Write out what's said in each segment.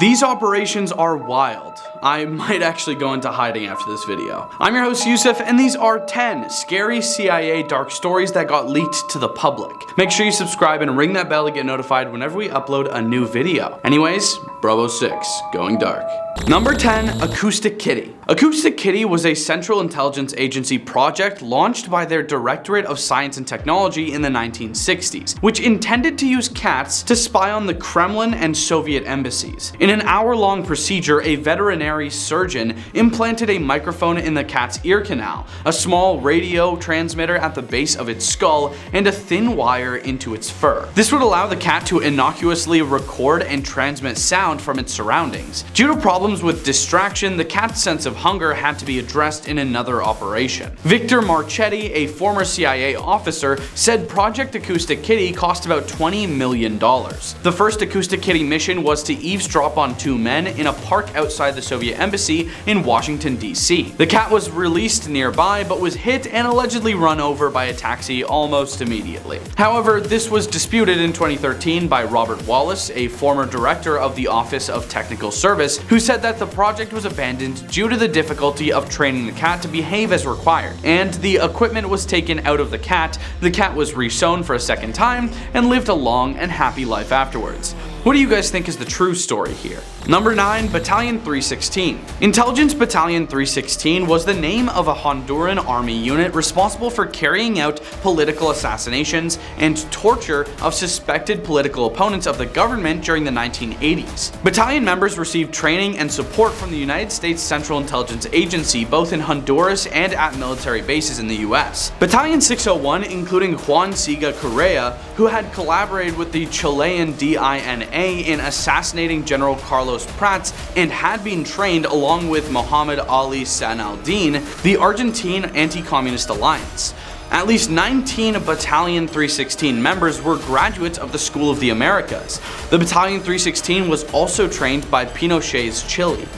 These operations are wild. I might actually go into hiding after this video. I'm your host Yusuf, and these are 10 scary CIA dark stories that got leaked to the public. Make sure you subscribe and ring that bell to get notified whenever we upload a new video. Anyways, Bravo 6, going dark. Number 10, Acoustic Kitty. Acoustic Kitty was a Central Intelligence Agency project launched by their Directorate of Science and Technology in the 1960s, which intended to use cats to spy on the Kremlin and Soviet embassies. In an hour-long procedure, a veterinary surgeon implanted a microphone in the cat's ear canal, a small radio transmitter at the base of its skull, and a thin wire into its fur. This would allow the cat to innocuously record and transmit sound from its surroundings. Due to problems with distraction, the cat's sense of hunger had to be addressed in another operation. Victor Marchetti, a former CIA officer, said Project Acoustic Kitty cost about $20 million. The first Acoustic Kitty mission was to eavesdrop on two men in a park outside the Soviet embassy in Washington, D.C. The cat was released nearby but was hit and allegedly run over by a taxi almost immediately. However, this was disputed in 2013 by Robert Wallace, a former director of the Office of Technical Service, who said that the project was abandoned due to the difficulty of training the cat to behave as required, and the equipment was taken out of the cat was resewn for a second time, and lived a long and happy life afterwards. What do you guys think is the true story here? Number 9, Battalion 316. Intelligence Battalion 316 was the name of a Honduran army unit responsible for carrying out political assassinations and torture of suspected political opponents of the government during the 1980s. Battalion members received training and support from the United States Central Intelligence Agency both in Honduras and at military bases in the US. Battalion 601, including Juan Siga Correa, who had collaborated with the Chilean DINA in assassinating General Carlos Prats and had been trained along with Muhammad Ali San al-Din, the Argentine Anti-Communist Alliance. At least 19 Battalion 316 members were graduates of the School of the Americas. The Battalion 316 was also trained by Pinochet's Chile.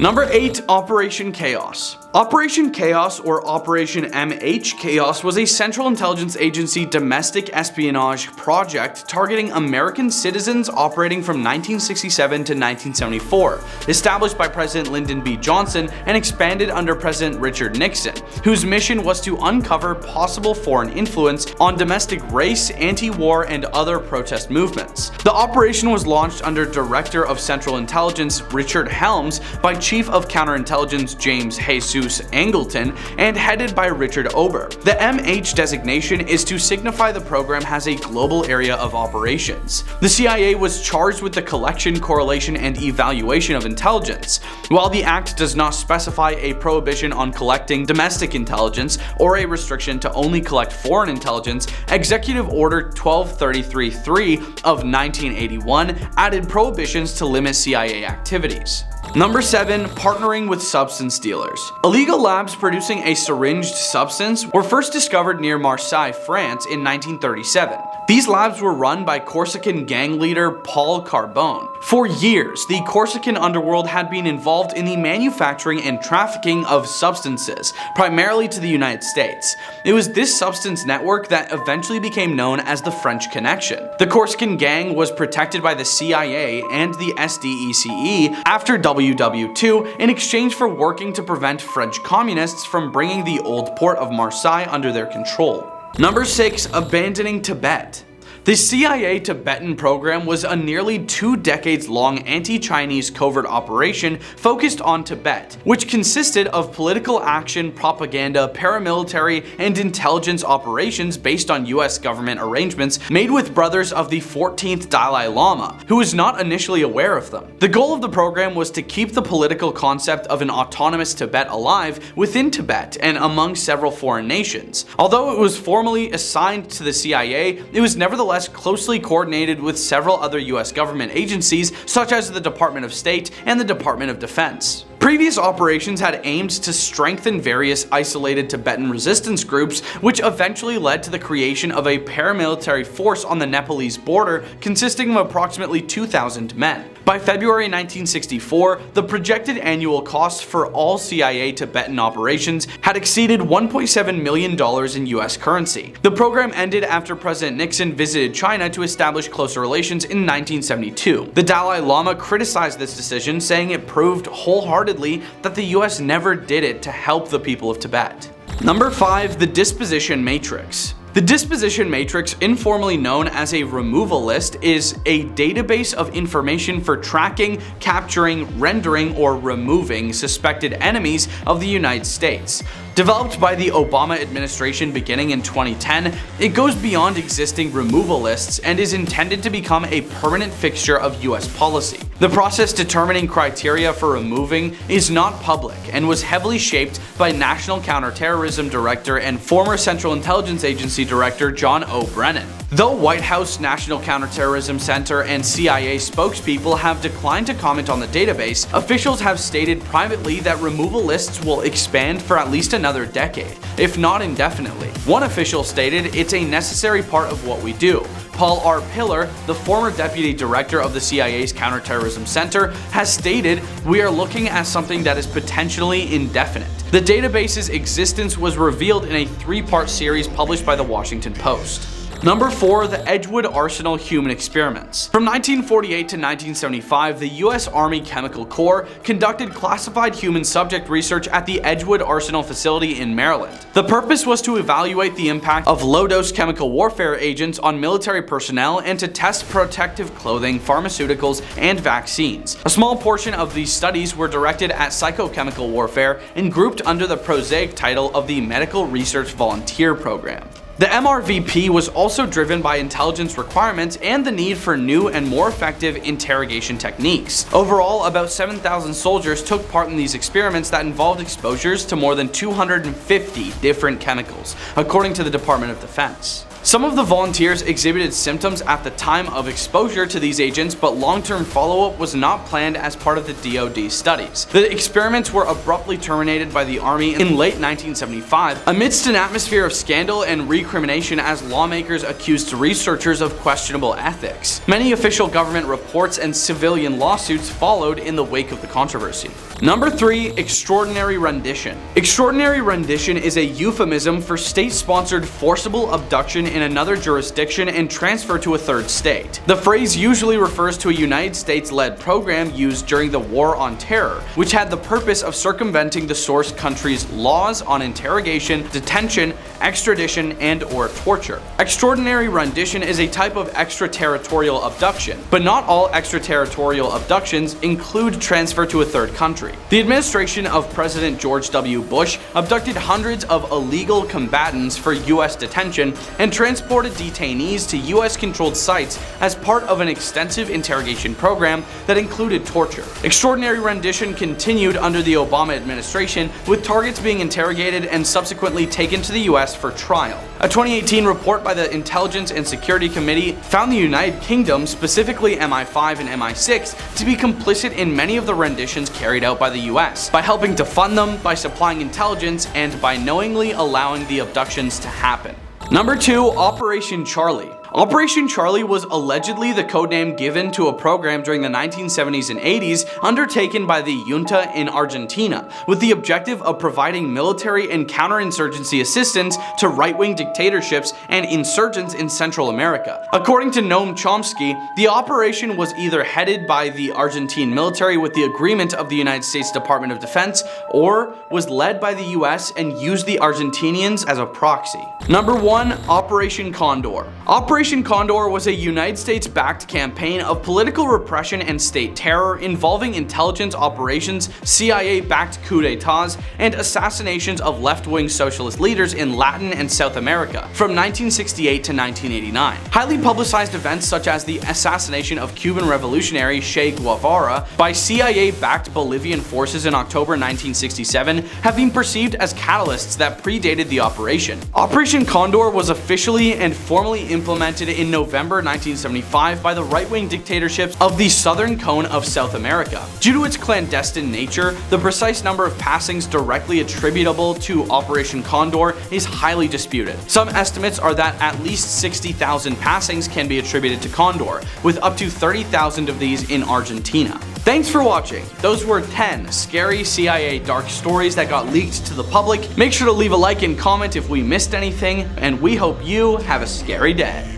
Number 8, Operation Chaos. Operation Chaos, or Operation MH Chaos, was a Central Intelligence Agency domestic espionage project targeting American citizens operating from 1967 to 1974, established by President Lyndon B. Johnson and expanded under President Richard Nixon, whose mission was to uncover possible foreign influence on domestic race, anti-war, and other protest movements. The operation was launched under Director of Central Intelligence Richard Helms by Chief of Counterintelligence James Jesus Angleton and headed by Richard Ober. The MH designation is to signify the program has a global area of operations. The CIA was charged with the collection, correlation, and evaluation of intelligence. While the act does not specify a prohibition on collecting domestic intelligence or a restriction to only collect foreign intelligence, Executive Order 1233-3 of 1981 added prohibitions to limit CIA activities. Number 7, partnering with substance dealers. Illegal labs producing a syringed substance were first discovered near Marseille, France in 1937. These labs were run by Corsican gang leader Paul Carbone. For years, the Corsican underworld had been involved in the manufacturing and trafficking of substances, primarily to the United States. It was this substance network that eventually became known as the French Connection. The Corsican gang was protected by the CIA and the SDECE after WW2 in exchange for working to prevent French communists from bringing the old port of Marseille under their control. Number 6, abandoning Tibet. The CIA Tibetan program was a nearly 2 decades long anti-Chinese covert operation focused on Tibet, which consisted of political action, propaganda, paramilitary, and intelligence operations based on US government arrangements made with brothers of the 14th Dalai Lama, who was not initially aware of them. The goal of the program was to keep the political concept of an autonomous Tibet alive within Tibet and among several foreign nations. Although it was formally assigned to the CIA, it was nevertheless closely coordinated with several other US government agencies such as the Department of State and the Department of Defense. Previous operations had aimed to strengthen various isolated Tibetan resistance groups, which eventually led to the creation of a paramilitary force on the Nepalese border consisting of approximately 2,000 men. By February 1964, the projected annual cost for all CIA Tibetan operations had exceeded $1.7 million in US currency. The program ended after President Nixon visited China to establish closer relations in 1972. The Dalai Lama criticized this decision, saying it proved wholeheartedly that the US never did it to help the people of Tibet. Number 5. The Disposition Matrix. The Disposition Matrix, informally known as a removal list, is a database of information for tracking, capturing, rendering, or removing suspected enemies of the United States. Developed by the Obama administration beginning in 2010, it goes beyond existing removal lists and is intended to become a permanent fixture of US policy. The process determining criteria for removing is not public and was heavily shaped by National Counterterrorism Director and former Central Intelligence Agency Director John O. Brennan. Though White House, National Counterterrorism Center, and CIA spokespeople have declined to comment on the database, officials have stated privately that removal lists will expand for at least another decade, if not indefinitely. One official stated, "It's a necessary part of what we do." Paul R. Pillar, the former deputy director of the CIA's Counterterrorism Center, has stated, "We are looking at something that is potentially indefinite." The database's existence was revealed in a 3-part series published by the Washington Post. Number 4. The Edgewood Arsenal Human Experiments. From 1948 to 1975, the U.S. Army Chemical Corps conducted classified human subject research at the Edgewood Arsenal facility in Maryland. The purpose was to evaluate the impact of low-dose chemical warfare agents on military personnel and to test protective clothing, pharmaceuticals, and vaccines. A small portion of these studies were directed at psychochemical warfare and grouped under the prosaic title of the Medical Research Volunteer Program. The MRVP was also driven by intelligence requirements and the need for new and more effective interrogation techniques. Overall, about 7,000 soldiers took part in these experiments that involved exposures to more than 250 different chemicals, according to the Department of Defense. Some of the volunteers exhibited symptoms at the time of exposure to these agents, but long-term follow-up was not planned as part of the DoD studies. The experiments were abruptly terminated by the Army in late 1975 amidst an atmosphere of scandal and recrimination as lawmakers accused researchers of questionable ethics. Many official government reports and civilian lawsuits followed in the wake of the controversy. Number 3. Extraordinary Rendition. Extraordinary rendition is a euphemism for state-sponsored forcible abduction in another jurisdiction and transfer to a third state. The phrase usually refers to a United States-led program used during the War on Terror, which had the purpose of circumventing the source country's laws on interrogation, detention, extradition, and/or torture. Extraordinary rendition is a type of extraterritorial abduction, but not all extraterritorial abductions include transfer to a third country. The administration of President George W. Bush abducted hundreds of illegal combatants for U.S. detention and transported detainees to US-controlled sites as part of an extensive interrogation program that included torture. Extraordinary rendition continued under the Obama administration, with targets being interrogated and subsequently taken to the US for trial. A 2018 report by the Intelligence and Security Committee found the United Kingdom, specifically MI5 and MI6, to be complicit in many of the renditions carried out by the US, by helping to fund them, by supplying intelligence, and by knowingly allowing the abductions to happen. Number 2. Operation Charly. Operation Charly was allegedly the codename given to a program during the 1970s and 80s undertaken by the junta in Argentina, with the objective of providing military and counterinsurgency assistance to right-wing dictatorships and insurgents in Central America. According to Noam Chomsky, the operation was either headed by the Argentine military with the agreement of the United States Department of Defense, or was led by the US and used the Argentinians as a proxy. Number 1. Operation Condor. Operation Condor was a United States-backed campaign of political repression and state terror involving intelligence operations, CIA-backed coups d'etats, and assassinations of left-wing socialist leaders in Latin and South America from 1968 to 1989. Highly publicized events such as the assassination of Cuban revolutionary Che Guevara by CIA-backed Bolivian forces in October 1967 have been perceived as catalysts that predated the operation. Operation Operation Condor was officially and formally implemented in November 1975 by the right-wing dictatorships of the southern cone of South America. Due to its clandestine nature, the precise number of passings directly attributable to Operation Condor is highly disputed. Some estimates are that at least 60,000 passings can be attributed to Condor, with up to 30,000 of these in Argentina. Thanks for watching. Those were 10 scary CIA dark stories that got leaked to the public. Make sure to leave a like and comment if we missed anything, and we hope you have a scary day.